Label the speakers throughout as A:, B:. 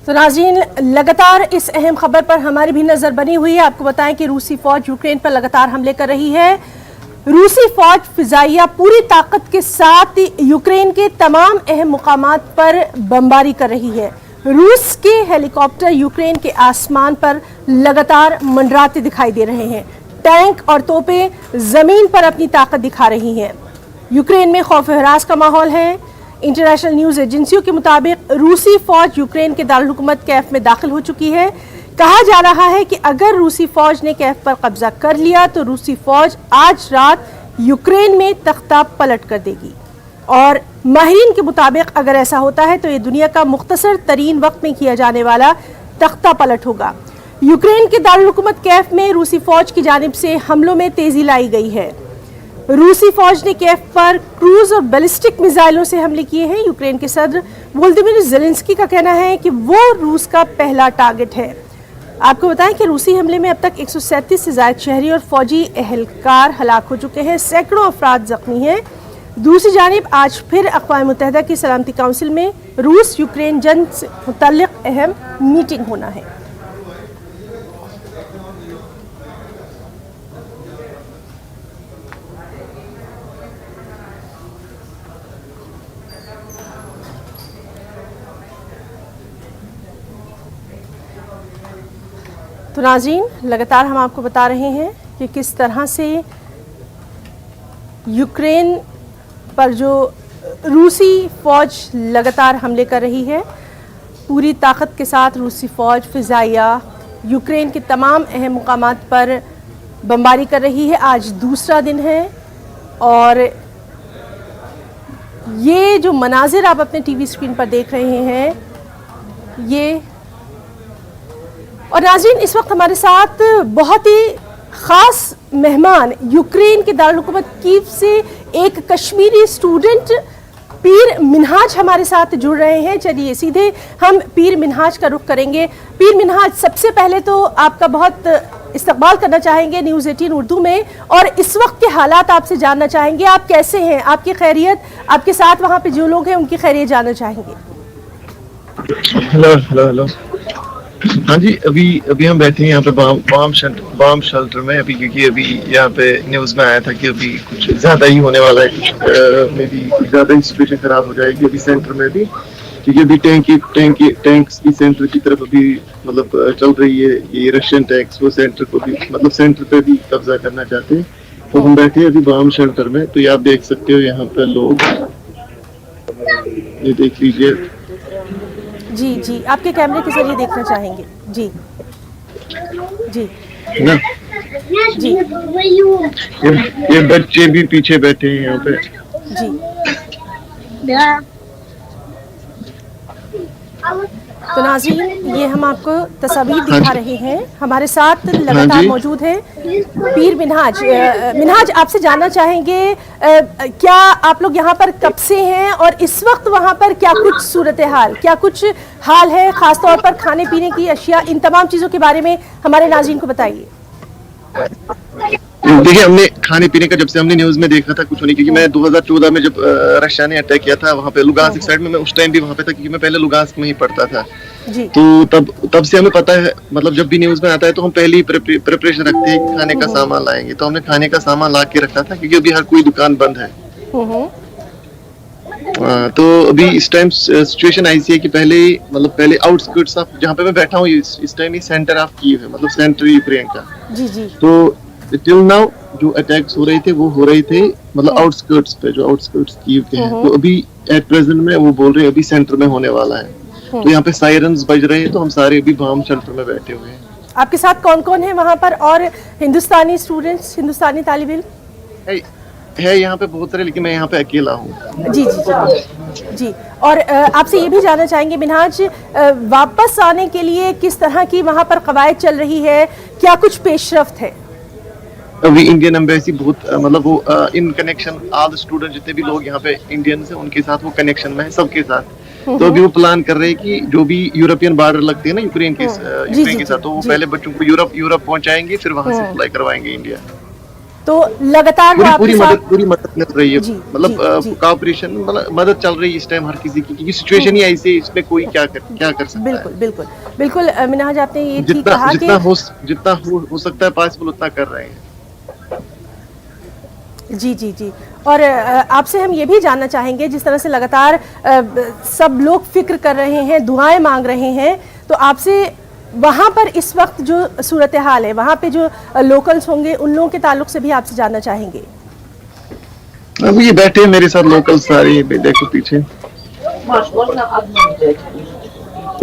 A: तो नाज़रीन, लगातार इस अहम खबर पर हमारी भी नजर बनी हुई है। आपको बताएं कि रूसी फौज यूक्रेन पर लगातार हमले कर रही है। रूसी फौज फिजाइया पूरी ताकत के साथ यूक्रेन के तमाम अहम मुकामात पर बमबारी कर रही है। रूस के हेलीकॉप्टर यूक्रेन के आसमान पर लगातार मंडराते दिखाई दे रहे हैं। टैंक और तोपें जमीन पर अपनी ताकत दिखा रही हैं। यूक्रेन में खौफ हरास का माहौल है। इंटरनेशनल न्यूज एजेंसियों के मुताबिक रूसी फौज यूक्रेन के दारुल-हुकूमत कैफ में दाखिल हो चुकी है। कहा जा रहा है कि अगर रूसी फौज ने कैफ पर कब्जा कर लिया तो रूसी फौज आज रात यूक्रेन में तख्ता पलट कर देगी। और माहिरीन के मुताबिक अगर ऐसा होता है तो ये दुनिया का मुख्तसर तरीन वक्त में किया जाने वाला तख्ता पलट होगा। यूक्रेन के दारुल-हुकूमत कैफ में रूसी फौज की जानिब से हमलों में तेजी लाई गई है। रूसी फौज ने कैफ पर क्रूज और बैलिस्टिक मिसाइलों से हमले किए हैं। यूक्रेन के सदर वोलोदिमीर ज़ेलेंस्की का कहना है कि वो रूस का पहला टारगेट है। आपको बताएं कि रूसी हमले में अब तक 137 से ज़ायद शहरी और फौजी एहलकार हलाक हो चुके हैं। सैकड़ों अफराद जख्मी हैं। दूसरी जानिब आज फिर अक़वाम मुत्तहिदा की सलामती काउंसिल में रूस यूक्रेन जंग से मुतल्लिक़ अहम मीटिंग होना है। तो नाज़रीन, लगातार हम आपको बता रहे हैं कि किस तरह से यूक्रेन पर जो रूसी फ़ौज लगातार हमले कर रही है। पूरी ताकत के साथ रूसी फ़ौज फ़िज़ाइया यूक्रेन के तमाम अहम मुकामात पर बमबारी कर रही है। आज दूसरा दिन है और ये जो मनाजिर आप अपने टीवी स्क्रीन पर देख रहे हैं ये। और नाज़रीन, इस वक्त हमारे साथ बहुत ही ख़ास मेहमान यूक्रेन के दारुल-हुकूमत कीव से एक कश्मीरी स्टूडेंट पीर मिन्हाज हमारे साथ जुड़ रहे हैं। चलिए सीधे हम पीर मिन्हाज का रुख करेंगे। पीर मिन्हाज, सबसे पहले तो आपका बहुत इस्तकबाल करना चाहेंगे न्यूज़ 18 उर्दू में, और इस वक्त के हालात आपसे जानना चाहेंगे। आप कैसे हैं, आपकी खैरियत, आपके साथ वहाँ पे जो लोग हैं उनकी खैरियत जानना चाहेंगे।
B: Hello hello hello. हाँ जी, अभी हम बैठे हैं यहाँ पे बॉम्ब शेल्टर में अभी, क्योंकि अभी यहाँ पे न्यूज़ में आया था कि अभी कुछ ज़्यादा ही होने वाला है। मे बी ज़्यादा ही सिचुएशन खराब हो जाएगी अभी सेंटर में भी, क्योंकि अभी टैंक्स की सेंटर की तरफ अभी मतलब चल रही है। ये रशियन टैंक्स वो सेंटर को भी मतलब सेंटर पे भी कब्जा करना चाहते हैं। तो हम बैठे हैं अभी बॉम्ब शेल्टर में। तो ये आप देख सकते हो यहाँ पे लोग, ये देख लीजिए।
A: जी जी, आपके कैमरे के जरिए देखना चाहेंगे। जी जी
B: ना
A: जी,
B: ये बच्चे भी पीछे बैठे हैं यहाँ पे।
A: जी। तो नाज़रीन, ये हम आपको तस्वीर दिखा रहे हैं। हमारे साथ लगातार मौजूद है पीर मिन्हाज। मिन्हाज, आपसे जानना चाहेंगे क्या आप लोग यहाँ पर कब से हैं और इस वक्त वहाँ पर क्या कुछ सूरत हाल, क्या कुछ हाल है, ख़ास तौर पर खाने पीने की अशिया, इन तमाम चीज़ों के बारे में हमारे नाज़रीन को बताइए।
B: देखिए, हमने खाने पीने का जब से हमने न्यूज़ में देखा था कुछ नहीं, क्योंकि मैं 2014 में जब रशिया ने अटैक किया था वहाँ पे लुगांस्क साइड में, मैं उस टाइम भी वहाँ पे था, क्योंकि मैं पहले लुगांस्क में ही पढ़ता था
A: जी।
B: तो तब से हमें पता है, मतलब जब भी न्यूज़ में आता है तो हम पहले ही प्रिपरेशन रखते हैं कि खाने का सामान लाएंगे। तो हमने खाने का सामान ला के रखा था, क्योंकि अभी हर कोई दुकान बंद है। तो अभी इस टाइम सिचुएशन ऐसी है कि पहले आउटस्कर्ट्स ऑफ जहाँ पे मैं बैठा हूँ इस टाइम ये सेंटर ऑफ कीव है, मतलब सेंटर यूक्रेन का।
A: जी जी।
B: तो टिल नाउ जो अटैक्स हो रहे थे वो हो रहे थे मतलब आउटस्कर्ट्स पे, जो आउटस्कर्ट्स कीव के हैं। तो अभी एट प्रेजेंट में वो बोल रहे हैं अभी सेंटर में होने वाला है। तो यहाँ पे सायरन्स बज रहे हैं। तो हम सारे अभी बॉम्ब शेल्टर में बैठे हुए हैं।
A: आपके साथ कौन कौन है वहाँ पर, और हिंदुस्तानी स्टूडेंट्स, हिंदुस्तानी तालिब इल्म
B: है यहाँ पे बहुत सारे, लेकिन मैं यहाँ पे अकेला हूँ।
A: जी जी जी जी। और आपसे ये भी जानना चाहेंगे मिन्हाज, वापस आने के लिए किस तरह की वहाँ पर कवायद चल रही है, क्या कुछ पेशरफ्त है?
B: अभी इंडियन एम्बेसी बहुत मतलब वो in connection all the student जितने भी लोग यहाँ पे इंडियंस हैं उनके साथ वो कनेक्शन में है, सबके साथ। तो अभी वो प्लान कर रहे हैं कि जो भी यूरोपियन बॉर्डर लगते हैं ना यूक्रेन के साथ, तो वो पहले बच्चों को यूरोप पहुंचाएंगे, फिर वहां से फ्लाई करवाएंगे इंडिया।
A: तो लगातार वो आपके साथ
B: पूरी मदद मिल रही है।
A: जी,
B: मतलब
A: जी।
B: कोऑपरेशन, मतलब मदद चल रही है इस टाइम हर किसी की, क्योंकि सिचुएशन ही ऐसी है, इसमें कोई क्या कर सकता
A: बिल्कुल
B: है।
A: बिल्कुल बिल्कुल मिनहाज, आपने ये ठीक कहा कि
B: जितना हो सकता है पॉसिबल उतना कर रहे हैं।
A: जी जी जी। और आपसे हम ये भी जानना चाहेंगे, जिस तरह से लगातार सब लोग फिक्र कर रहे हैं, दुआएं मांग रहे हैं, तो आपसे वहाँ पर इस वक्त जो सूरत हाल है, वहाँ पे जो लोकल्स होंगे उन लोगों के ताल्लुक से भी आपसे जानना चाहेंगे।
B: अब ये बैठे हैं मेरे साथ लोकल सारे, देखो पीछे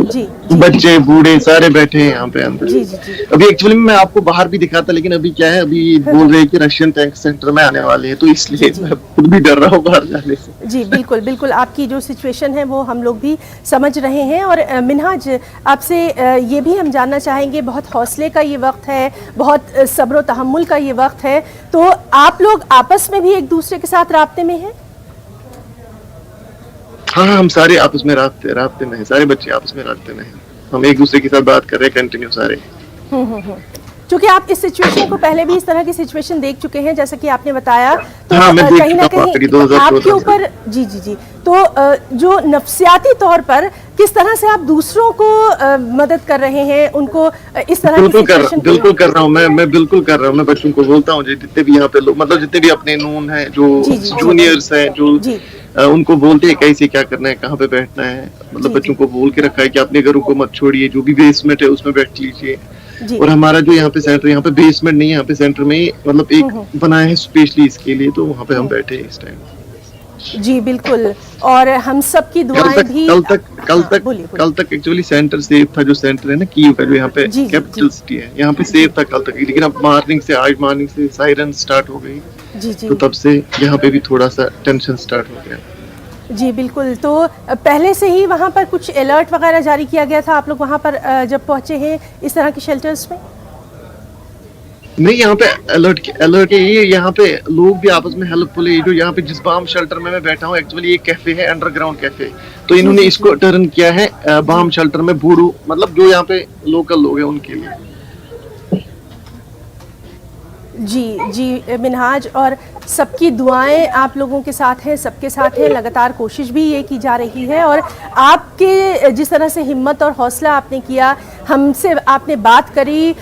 A: जी
B: बच्चे बूढ़े सारे बैठे हैं यहाँ पे अंदर।
A: जी जी जी।
B: अभी एक्चुअली मैं आपको बाहर भी दिखाता, लेकिन अभी क्या है, अभी बोल रहे हैं कि रशियन टैंक सेंटर में आने वाले हैं, तो इसलिए मैं खुद भी डर रहा हूँ बाहर जाने से।
A: जी बिल्कुल बिल्कुल, आपकी जो सिचुएशन है वो हम लोग भी समझ रहे हैं। और मिनहाज, आपसे ये भी हम जानना चाहेंगे, बहुत हौसले का ये वक्त है, बहुत सब्र तहम्मुल का ये वक्त है, तो आप लोग आपस में भी एक दूसरे के साथ राब्ते में हैं?
B: हाँ, हम सारे आपस में राब्ते में हैं, सारे बच्चे आपस में राब्ते में हैं, हम एक दूसरे के साथ बात कर रहे हैं कंटिन्यू सारे।
A: क्योंकि आप इस सिचुएशन को पहले भी इस तरह की सिचुएशन देख चुके हैं, जैसा कि आपने बताया, तो
B: हाँ, मैं
A: कहीं ना कहीं आपके ऊपर जी जी जी, तो जो नफ्सियाती तौर पर किस तरह से आप दूसरों को मदद कर रहे हैं, उनको इस तरह
B: बिल्कुल कर रहा हूँ मैं बिल्कुल कर रहा हूँ। मैं बच्चों को बोलता हूँ, जितने भी यहाँ पे लोग, मतलब जितने भी अपने नून हैं, जो जूनियर्स हैं, जो उनको बोलते हैं कैसे क्या करना है, कहाँ पे बैठना है, मतलब बच्चों को बोल के रखा है कि अपने घरों को मत छोड़िए, जो भी बेसमेंट है उसमें बैठ लीजिए। और हमारा जो यहाँ पे सेंटर, यहाँ पे बेसमेंट नहीं है, यहाँ पे सेंटर में मतलब एक बनाया है स्पेशली इसके लिए, तो वहाँ पे हम बैठे हैं इस टाइम।
A: जी बिल्कुल, और हम सब की दुआएं भी
B: कल तक एक्चुअली सेंटर सेफ था, जो सेंटर है ना कीव का, जो यहाँ पे कैपिटल सिटी है, यहाँ पे सेफ था कल तक, लेकिन अब आज मॉर्निंग से सायरन स्टार्ट हो गई, तो तब से यहाँ पे भी थोड़ा सा टेंशन स्टार्ट हो गया।
A: जी बिल्कुल, तो पहले से ही वहाँ पर कुछ अलर्ट वगैरह जारी किया गया था, आप लोग वहाँ पर जब पहुँचे हैं इस तरह के शेल्टर्स में?
B: नहीं, यहाँ पे अलर्ट है, ये यहाँ पे लोग भी आपस में हेल्पफुल है। जो यहाँ पे जिस बाम शेल्टर में मैं बैठा हूँ, एक्चुअली ये कैफे है, अंडरग्राउंड कैफे, तो इन्होंने इसको टर्न किया है बाम शेल्टर में बूढ़ू, मतलब जो यहाँ पे लोकल लोग हैं उनके लिए।
A: जी जी मिनहाज, और सबकी दुआएं आप लोगों के साथ हैं, सबके साथ हैं, लगातार कोशिश भी ये की जा रही है, और आपके जिस तरह से हिम्मत और हौसला आपने किया, हमसे आपने बात करी,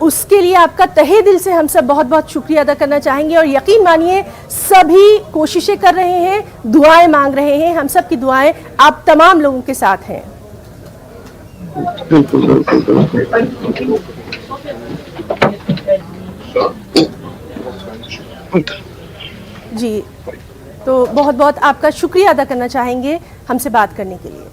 A: उसके लिए आपका तहे दिल से हम सब बहुत बहुत शुक्रिया अदा करना चाहेंगे। और यकीन मानिए सभी कोशिशें कर रहे हैं, दुआएं मांग रहे हैं, हम सब की दुआएं आप तमाम लोगों के साथ हैं। जी, तो बहुत बहुत आपका शुक्रिया अदा करना चाहेंगे हमसे बात करने के लिए।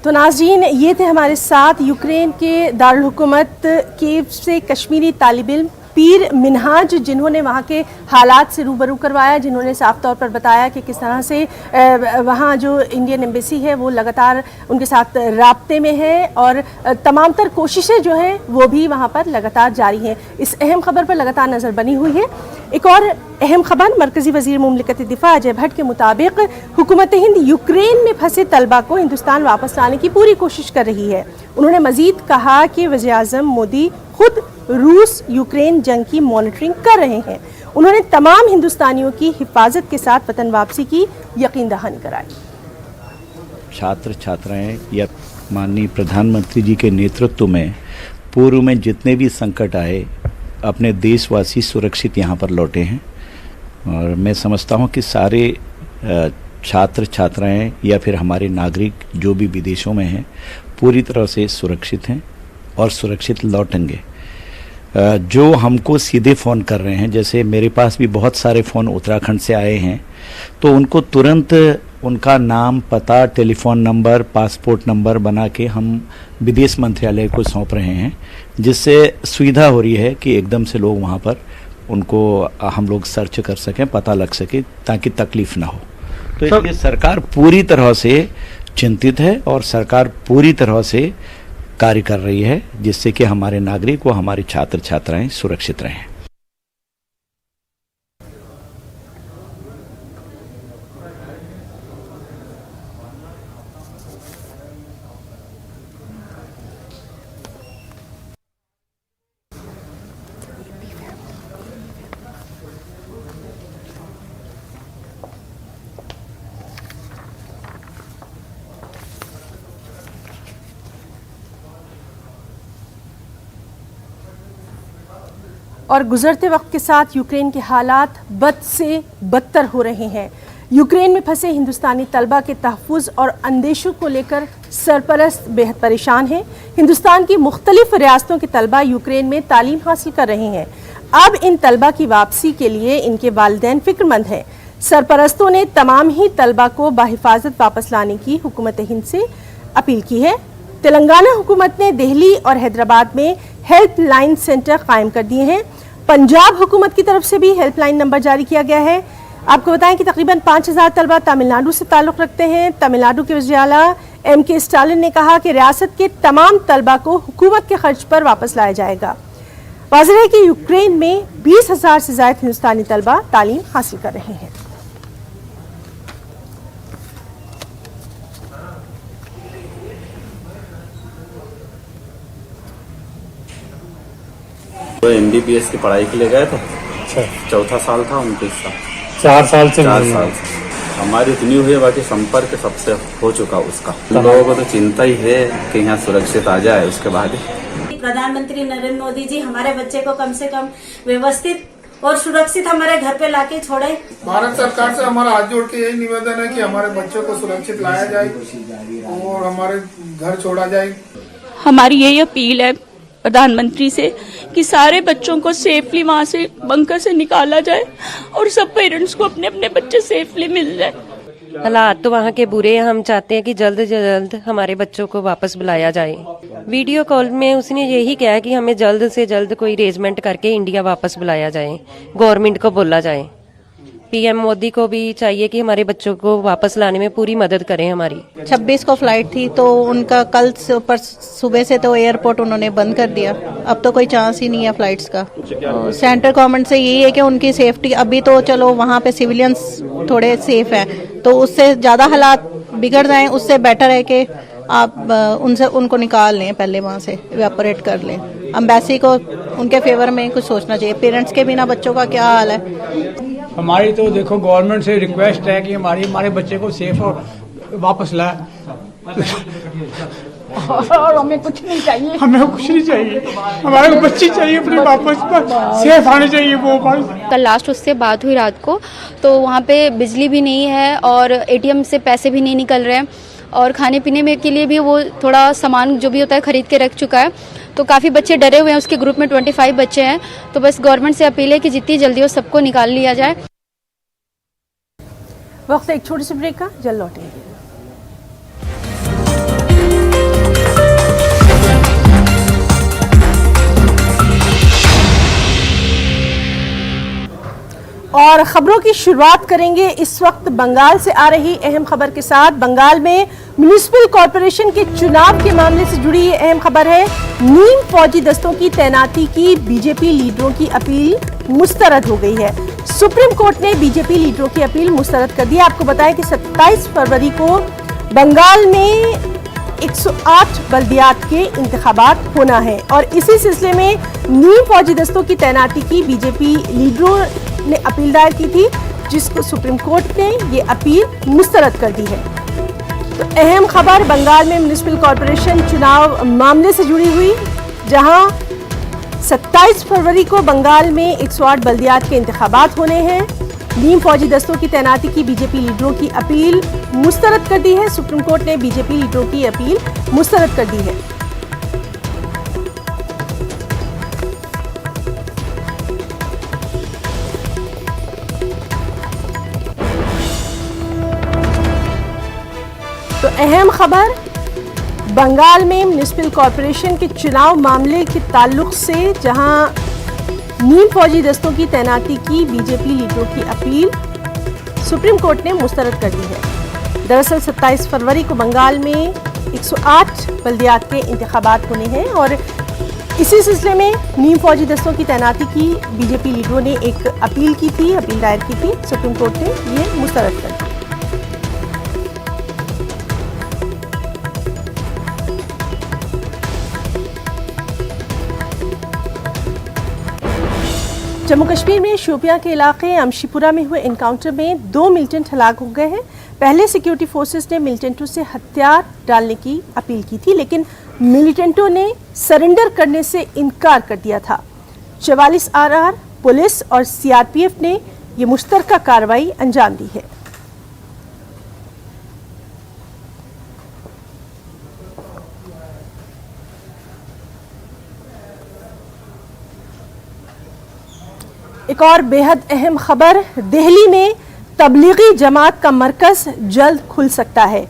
A: तो नाज़रीन, ये थे हमारे साथ यूक्रेन के दारुल हुकूमत कीव से कश्मीरी तालिब इल्म पीर मिनहाज, जिन्होंने वहाँ के हालात से रूबरू करवाया, जिन्होंने साफ तौर पर बताया कि किस तरह से वहाँ जो इंडियन एम्बेसी है वो लगातार उनके साथ राब्ते में है, और तमाम तर कोशिशें जो हैं वो भी वहाँ पर लगातार जारी हैं। इस अहम खबर पर लगातार नज़र बनी हुई है। एक और अहम खबर, मरकज़ी वज़ीर मुमलिकत दिफा अजय भट्ट के मुताबिक हुकूमत हिंद यूक्रेन में फंसे तलबा को हिंदुस्तान वापस लाने की पूरी कोशिश कर रही है। उन्होंने मज़ीद कहा कि वज़ीर आज़म मोदी खुद रूस यूक्रेन जंग की मॉनिटरिंग कर रहे हैं। उन्होंने तमाम हिंदुस्तानियों की हिफाजत के साथ वतन वापसी की यकीन दहानी कराई।
C: छात्र छात्राएं या माननीय प्रधानमंत्री जी के नेतृत्व में पूर्व में जितने भी संकट आए, अपने देशवासी सुरक्षित यहाँ पर लौटे हैं, और मैं समझता हूँ कि सारे छात्र छात्राएं या फिर हमारे नागरिक जो भी विदेशों में हैं पूरी तरह से सुरक्षित हैं और सुरक्षित लौटेंगे। जो हमको सीधे फ़ोन कर रहे हैं, जैसे मेरे पास भी बहुत सारे फ़ोन उत्तराखंड से आए हैं, तो उनको तुरंत उनका नाम, पता, टेलीफोन नंबर, पासपोर्ट नंबर बना के हम विदेश मंत्रालय को सौंप रहे हैं, जिससे सुविधा हो रही है कि एकदम से लोग वहाँ पर उनको हम लोग सर्च कर सकें, पता लग सके, ताकि तकलीफ़ ना हो। तो इसलिए सरकार पूरी तरह से चिंतित है और सरकार पूरी तरह से कार्य कर रही है, जिससे कि हमारे नागरिक व हमारे छात्र छात्राएं सुरक्षित रहें।
A: और गुजरते वक्त के साथ यूक्रेन के हालात बद से बदतर हो रहे हैं। यूक्रेन में फंसे हिंदुस्तानी तलबा के तहफ़्फ़ुज़ और अंदेशों को लेकर सरपरस्त बेहद परेशान हैं। हिंदुस्तान की मुख्तलिफ रियासतों के तलबा यूक्रेन में तालीम हासिल कर रहे हैं। अब इन तलबा की वापसी के लिए इनके वालिदैन फिक्रमंद हैं। सरपरस्तों ने तमाम ही तलबा को बाहिफाजत वापस लाने की हुकूमत हिंद से अपील की है। तेलंगाना हुकूमत ने दिल्ली और हैदराबाद में हेल्पलाइन सेंटर कायम कर दिए हैं। पंजाब हुकूमत की तरफ से भी हेल्पलाइन नंबर जारी किया गया है। आपको बताएं कि तकरीबन 5000 तलबा तमिलनाडु से ताल्लुक़ रखते हैं। तमिलनाडु के वज़ीर आला M.K. स्टालिन ने कहा कि रियासत के तमाम तलबा को हुकूमत के खर्च पर वापस लाया जाएगा। वाज़ेह है कि यूक्रेन में 20,000 से ज़ायद हिंदुस्तानी तलबा तालीम हासिल कर रहे हैं।
D: वो MBBS की पढ़ाई के लिए गए थे। चौथा साल था उनके इस साल।
E: 4 साल से
D: 4 साल से हमारी इतनी हुई है, बाकी संपर्क सबसे हो चुका उसका। लोगों को तो चिंता ही है कि यहाँ सुरक्षित आ जाए। उसके बाद
F: प्रधानमंत्री नरेंद्र मोदी जी हमारे बच्चे को कम से कम व्यवस्थित और सुरक्षित हमारे घर पे लाके छोड़े।
G: भारत सरकार से हमारा हाथ जोड़ के यही निवेदन है कि हमारे बच्चों को सुरक्षित लाया जाए और हमारे घर छोड़ा जाए।
H: हमारी यही अपील है प्रधानमंत्री से कि सारे बच्चों को सेफली वहाँ से बंकर से निकाला जाए और सब पेरेंट्स को अपने अपने बच्चे सेफली मिल जाए।
I: हालात तो वहाँ के बुरे हैं। हम चाहते हैं कि जल्द से जल्द हमारे बच्चों को वापस बुलाया जाए। वीडियो कॉल में उसने यही कहा कि हमें जल्द से जल्द कोई अरेंजमेंट करके इंडिया वापस बुलाया जाए, गवर्नमेंट को बोला जाए। PM मोदी को भी चाहिए कि हमारे बच्चों को वापस लाने में पूरी मदद करें हमारी।
J: 26 को फ्लाइट थी तो उनका कल पर सुबह से तो एयरपोर्ट उन्होंने बंद कर दिया। अब तो कोई चांस ही नहीं है फ्लाइट्स का। सेंट्रल गवर्नमेंट से यही है कि उनकी सेफ्टी, अभी तो चलो वहाँ पे सिविलियंस थोड़े सेफ हैं, तो उससे ज़्यादा हालात बिगड़ जाएं उससे बेटर है कि आप उनको निकाल लें, पहले वहाँ से इवेपोरेट कर लें। एम्बेसी को उनके फेवर में कुछ सोचना चाहिए। पेरेंट्स के बिना बच्चों का क्या हाल है।
E: हमारी तो देखो गवर्नमेंट से रिक्वेस्ट है कि हमारे बच्चे को सेफ और वापस लाए।
H: और हमें कुछ नहीं चाहिए,
E: हमें कुछ नहीं चाहिए, हमारे बच्ची चाहिए अपनी वापस, सेफ आने चाहिए वो।
K: कल लास्ट उससे बात हुई रात को, तो वहाँ पे बिजली भी नहीं है और ATM से पैसे भी नहीं निकल रहे हैं और खाने पीने में के लिए भी वो थोड़ा सामान जो भी होता है खरीद के रख चुका है। तो काफ़ी बच्चे डरे हुए हैं। उसके ग्रुप में 25 बच्चे हैं। तो बस गवर्नमेंट से अपील है कि जितनी जल्दी हो सबको निकाल लिया जाए।
A: वक्त एक छोटे से ब्रेक का, जल्द लौटेंगे। और खबरों की शुरुआत करेंगे इस वक्त बंगाल से आ रही अहम खबर के साथ। बंगाल में म्युनिसिपल कॉरपोरेशन के चुनाव के मामले से जुड़ी ये अहम खबर है। नीम फौजी दस्तों की तैनाती की बीजेपी लीडरों की अपील मुस्तरद हो गई है। सुप्रीम कोर्ट ने बीजेपी लीडरों की अपील मुस्तरद कर दी। आपको बताएं कि 27 फरवरी को बंगाल में 108 बल्दियात के इंतखाबात होना है और इसी सिलसिले में नीम फौजी दस्तों की तैनाती की बीजेपी लीडरों ने अपील दायर की थी, जिसको सुप्रीम कोर्ट ने ये अपील मुस्तरद कर दी है। तो अहम खबर बंगाल में म्युनिसिपल कॉरपोरेशन चुनाव मामले से जुड़ी हुई, जहां 27 फरवरी को बंगाल में 108 बल्दियात के इंतखाबात होने हैं। नीम फौजी दस्तों की तैनाती की बीजेपी लीडरों की अपील मुस्तरद कर दी है। सुप्रीम कोर्ट ने बीजेपी लीडरों की अपील मुस्तरद कर दी है। तो अहम खबर बंगाल में म्युनिसिपल कॉरपोरेशन के चुनाव मामले के ताल्लुक से, जहां नीम फौजी दस्तों की तैनाती की बीजेपी लीडरों की अपील सुप्रीम कोर्ट ने मुस्तरद कर दी है। दरअसल 27 फरवरी को बंगाल में 108 बल्दियात के इंतखाबात होने हैं और इसी सिलसिले में नीम फौजी दस्तों की तैनाती की बीजेपी लीडरों ने एक अपील की थी, अपील दायर की थी। सुप्रीम कोर्ट ने ये मुस्तरद कर दी। जम्मू कश्मीर में शोपियां के इलाके अमशीपुरा में हुए एनकाउंटर में 2 मिलिटेंट हलाक हो गए हैं। पहले सिक्योरिटी फोर्सेस ने मिलिटेंटों से हथियार डालने की अपील की थी, लेकिन मिलिटेंटों ने सरेंडर करने से इनकार कर दिया था। 44 RR, पुलिस और CRPF ने ये मुश्तरका कार्रवाई अंजाम दी है। एक और बेहद अहम खबर, दिल्ली में तबलीगी जमात का मरकज जल्द खुल सकता है।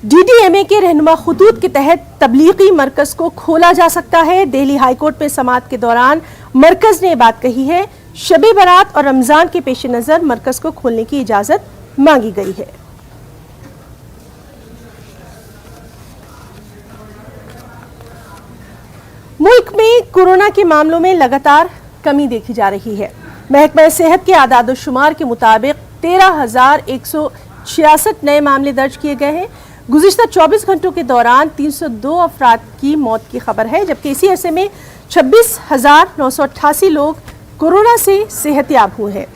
A: DDMA के रहनुमा खुतूत के तहत तबलीगी मरकज को खोला जा सकता है। दिल्ली हाईकोर्ट में समाअत के दौरान मरकज ने ये बात कही है। शबे बारात और रमजान के पेश नजर मरकज को खोलने की इजाजत मांगी गई है। मुल्क में कोरोना के मामलों में लगातार कमी देखी जा रही है। महकमा सेहत के आदाद-ओ-शुमार के मुताबिक 13,166 नए मामले दर्ज किए गए हैं। गुज़िश्ता 24 घंटों के दौरान 302 अफराद की मौत की खबर है, जबकि इसी अरसे में 26,988 लोग कोरोना से सेहतयाब हुए हैं।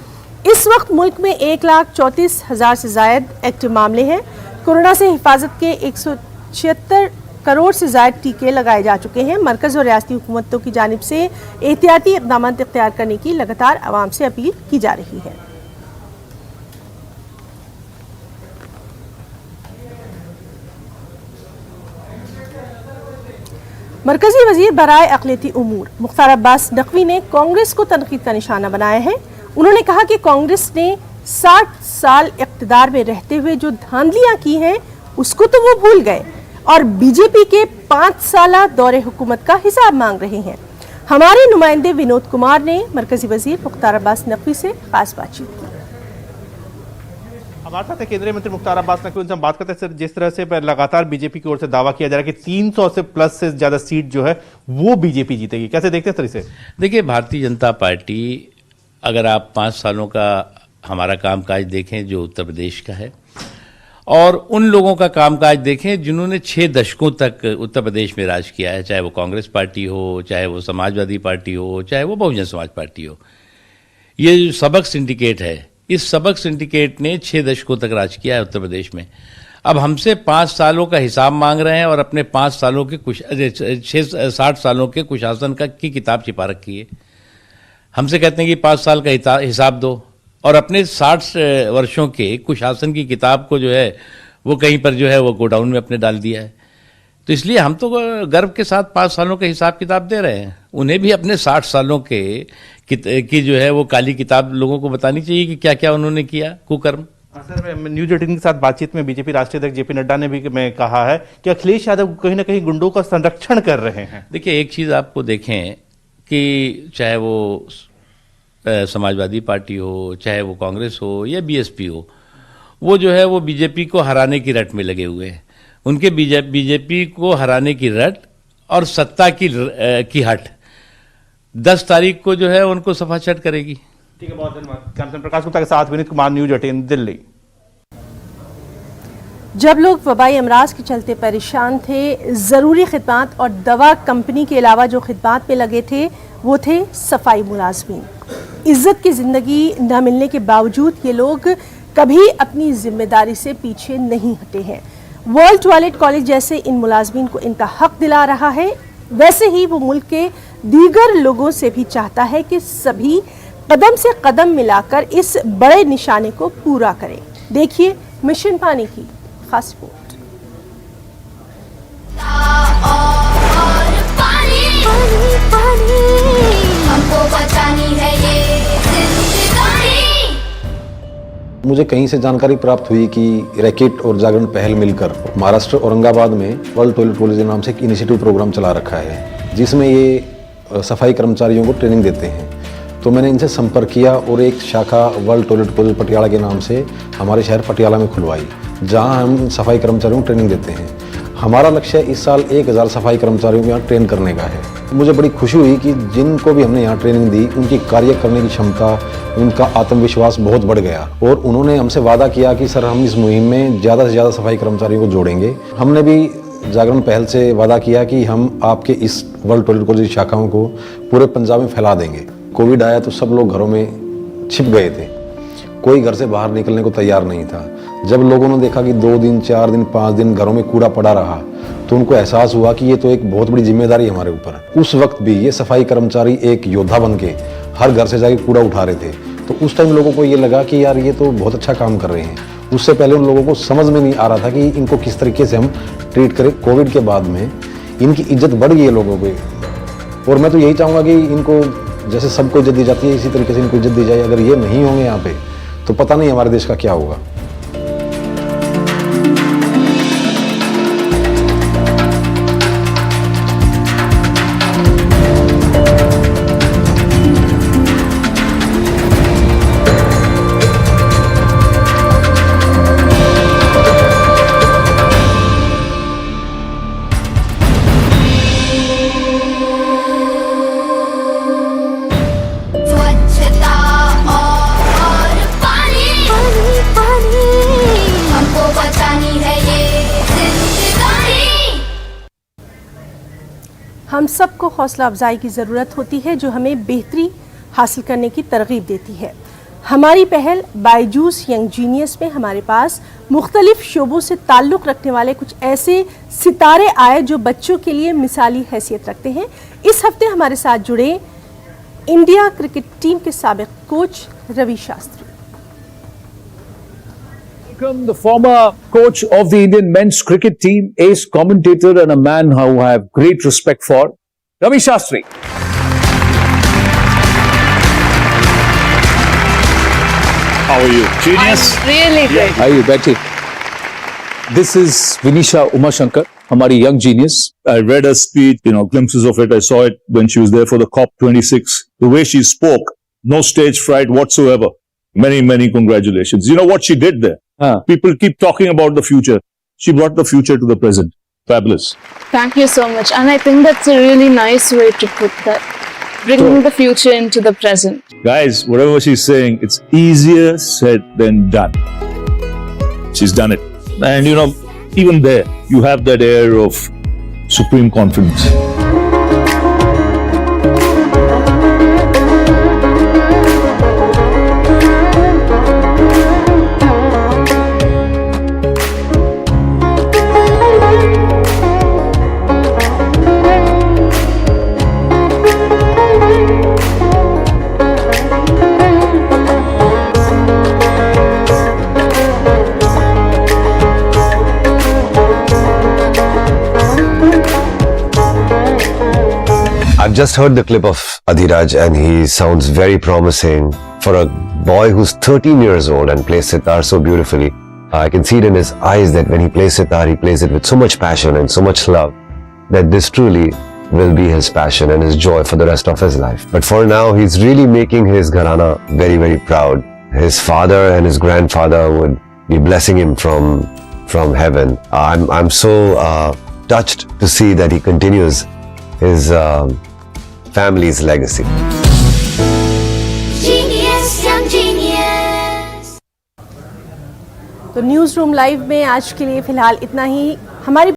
A: इस वक्त मुल्क में 1,34,000 से जायद एक्टिव मामले हैं। कोरोना से हिफाजत के 176 करोड़ से ज्यादा टीके लगाए जा चुके हैं। मरकज और रियासती हुकूमतों की जानिब से एहतियाती इक़दाम इख्तियार करने की लगातार आवाम से अपील की जा रही है। मरकजी वजीर बराए अक़लियती उमूर मुख्तार अब्बास नकवी ने कांग्रेस को तनकीद का निशाना बनाया है। उन्होंने कहा कि कांग्रेस ने 60 साल इक़्तिदार में रहते हुए जो धांधलियां की हैं उसको तो वो भूल गए और बीजेपी के 5 साला दौरे हुकूमत का हिसाब मांग रहे हैं। हमारे नुमाइंदे विनोद कुमार ने मरकजी वजीर मुख्तार अब्बास नकवी से खास बातचीत की।
L: हमारे साथ केंद्रीय मंत्री मुख्तार अब्बास नकवी, उनसे हम बात करते हैं। सर, जिस तरह से लगातार बीजेपी की ओर से दावा किया जा रहा है कि 300 से प्लस से ज्यादा सीट जो है वो बीजेपी जीतेगी, कैसे देखते हैं सर इसे?
C: देखिए, भारतीय जनता पार्टी, अगर आप 5 सालों का हमारा कामकाज देखें जो उत्तर प्रदेश का है, और उन लोगों का कामकाज देखें जिन्होंने 6 दशकों तक उत्तर प्रदेश में राज किया है, चाहे वो कांग्रेस पार्टी हो, चाहे वो समाजवादी पार्टी हो, चाहे वो बहुजन समाज पार्टी हो। ये जो सबक सिंडिकेट है, इस सबक सिंडिकेट ने 6 दशकों तक राज किया है उत्तर प्रदेश में। अब हमसे 5 सालों का हिसाब मांग रहे हैं और अपने 5 सालों के 60 सालों के कुशासन की किताब छिपा रखी है। हमसे कहते हैं कि 5 साल का हिसाब दो, और अपने 60 वर्षों के कुशासन की किताब को जो है वो कहीं पर जो है वो गोडाउन में अपने डाल दिया है। तो इसलिए हम तो गर्व के साथ 5 सालों के हिसाब किताब दे रहे हैं। उन्हें भी अपने 60 सालों की जो है वो काली किताब लोगों को बतानी चाहिए कि क्या क्या उन्होंने किया कुकर्म।
L: सर, न्यूज 18 के साथ बातचीत में बीजेपी राष्ट्रीय अध्यक्ष जेपी नड्डा ने भी कहा है कि अखिलेश यादव कहीं ना कहीं गुंडों का संरक्षण कर रहे हैं।
C: देखिए, एक चीज आपको देखें कि चाहे वो समाजवादी पार्टी हो, चाहे वो कांग्रेस हो या बीएसपी हो, वो जो है वो बीजेपी को हराने की रट में लगे हुए हैं। उनके बीजेपी को हराने की रट और सत्ता की हट 10 तारीख को जो है उनको सफाचट करेगी।
L: ठीक है, बहुत धन्यवाद। कैप्टन प्रकाश गुप्ता के साथ विनीत कुमार, न्यूज 18 दिल्ली।
A: जब लोग वबाई अमराज के चलते परेशान थे, ज़रूरी खिदमात और दवा कंपनी के अलावा जो खिदमात में लगे थे वो थे सफाई मुलाजमीन। इज्जत की ज़िंदगी न मिलने के बावजूद ये लोग कभी अपनी जिम्मेदारी से पीछे नहीं हटे हैं। वर्ल्ड टॉयलेट कॉलेज जैसे इन मुलाजमीन को इनका हक दिला रहा है, वैसे ही वो मुल्क के दीगर लोगों से भी चाहता है कि सभी कदम से कदम मिलाकर इस बड़े निशाने को पूरा करें। देखिए मिशन पानी की खास रिपोर्ट।
M: हमको बचानी है ये जिंदगानी।
N: मुझे कहीं से जानकारी प्राप्त हुई कि रैकेट और जागरण पहल मिलकर महाराष्ट्र औरंगाबाद में वर्ल्ड टॉयलेट कॉलेज नाम से एक इनिशिएटिव प्रोग्राम चला रखा है, जिसमें ये सफाई कर्मचारियों को ट्रेनिंग देते हैं। तो मैंने इनसे संपर्क किया और एक शाखा वर्ल्ड टॉयलेट कॉलेज पटियाला के नाम से हमारे शहर पटियाला में खुलवाई, जहां हम सफाई कर्मचारियों को ट्रेनिंग देते हैं। हमारा लक्ष्य इस साल 1000 सफाई कर्मचारियों को यहाँ ट्रेन करने का है। मुझे बड़ी खुशी हुई कि जिनको भी हमने यहाँ ट्रेनिंग दी, उनकी कार्य करने की क्षमता, उनका आत्मविश्वास बहुत बढ़ गया और उन्होंने हमसे वादा किया कि सर हम इस मुहिम में ज़्यादा से ज़्यादा सफाई कर्मचारियों को जोड़ेंगे। हमने भी जागरण पहल से वादा किया कि हम आपके इस वर्ल्ड टॉयलेट कॉलेज शाखाओं को पूरे पंजाब में फैला देंगे। कोविड आया तो सब लोग घरों में छिप गए थे, कोई घर से बाहर निकलने को तैयार नहीं था। जब लोगों ने देखा कि 2 दिन 4 दिन 5 दिन घरों में कूड़ा पड़ा रहा तो उनको एहसास हुआ कि ये तो एक बहुत बड़ी जिम्मेदारी हमारे ऊपर है। उस वक्त भी ये सफाई कर्मचारी एक योद्धा बन के हर घर से जाके कूड़ा उठा रहे थे। तो उस टाइम लोगों को ये लगा कि यार ये तो बहुत अच्छा काम कर रहे हैं। उससे पहले उन लोगों को समझ में नहीं आ रहा था कि इनको किस तरीके से हम ट्रीट करें। कोविड के बाद में इनकी इज्जत बढ़ गई है लोगों पे, और मैं तो यही चाहूँगा कि इनको जैसे सबको इज्जत दी जाती है इसी तरीके से इनको इज्जत दी जाए। अगर ये नहीं होंगे यहाँ पे तो पता नहीं हमारे देश का क्या होगा।
M: स्वच्छता और पानी हमको बचानी है ये जिंदगानी।
A: हम सबको हौसला अफजाई की ज़रूरत होती है जो हमें बेहतरी हासिल करने की तरगीब देती है। हमारी पहल बायजूस यंग जीनियस में हमारे पास मुख्तलिफ शोबों से ताल्लुक़ रखने वाले कुछ ऐसे सितारे आए जो बच्चों के लिए मिसाली हैसियत रखते हैं। इस हफ्ते हमारे साथ जुड़े इंडिया क्रिकेट टीम के साबिक coach Ravi Shastri.
O: Welcome the former coach of the Indian men's cricket team, ace commentator and a man who I have great respect for, Ravi Shastri. How are you? Genius?
P: Really great.
O: How are you, Betty? This is Vinisha Umashankar, Hamari young genius.
Q: I read her speech, glimpses of it. I saw it when she was there for the COP26. The way she spoke, no stage fright whatsoever. Many, many congratulations. You know what she did there? People keep talking about the future. She brought the future to the present. Fabulous.
P: Thank you so much. And I think that's a really nice way to put that. Bringing the future into the present.
Q: Guys, whatever she's saying, it's easier said than done. She's done it. And even there, you have that air of supreme confidence.
R: I've just heard the clip of Adhiraj and he sounds very promising. For a boy who's 13 years old and plays sitar so beautifully, I can see it in his eyes that when he plays sitar, he plays it with so much passion and so much love that this truly will be his passion and his joy for the rest of his life. But for now, he's really making his gharana very, very proud. His father and his grandfather would be blessing him from heaven. I'm so touched to see that he continues his family's legacy.
M: Genius, young genius.
A: तो news room live में आज के लिए फिलहाल इतना ही। हमारी